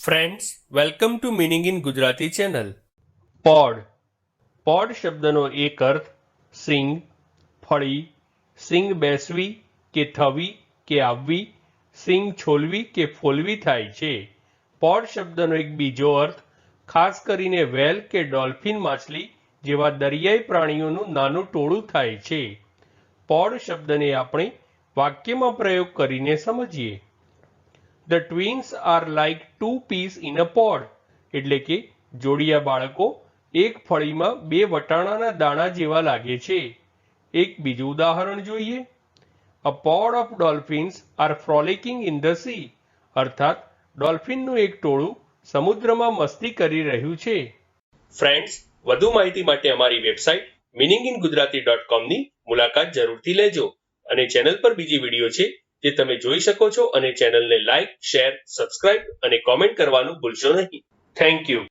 Friends, welcome to meaning in Gujarati channel. Pod શબ્દનો એક અર્થ સિંગ, ફળી, સિંગ બેસવી કે થવી કે આવવી, સિંગ છોલવી કે ફોલવી થાય છે. પોડ શબ્દનો એક બીજો અર્થ ખાસ કરીને વેલ કે ડોલ્ફિન માછલી જેવા દરિયાઈ પ્રાણીઓનું નાનું ટોળું થાય છે. પોડ શબ્દને આપણે વાક્યમાં પ્રયોગ કરીને સમજીએ. The twins are like two peas in a pod. એટલે કે જોડિયા બાળકો એક ફળીમાં બે વટાણાના દાણા જેવા લાગે છે. એક બીજું ઉદાહરણ જોઈએ. A pod of dolphins are frolicking in the sea. અર્થાત ડોલ્ફિનનું એક ટોળું સમુદ્રમાં મસ્તી કરી રહ્યું છે. ફ્રેન્ડ્સ, વધુ માહિતી માટે અમારી વેબસાઇટ meaninginggujarati.com ની મુલાકાત જરૂરથી લેજો અને ચેનલ પર બીજી વિડીયો છે જે તમે જોઈ શકો છો અને ચેનલને લાઇક, શેર, સબસ્ક્રાઇબ અને કોમેન્ટ કરવાનું ભૂલશો નહીં. Thank you.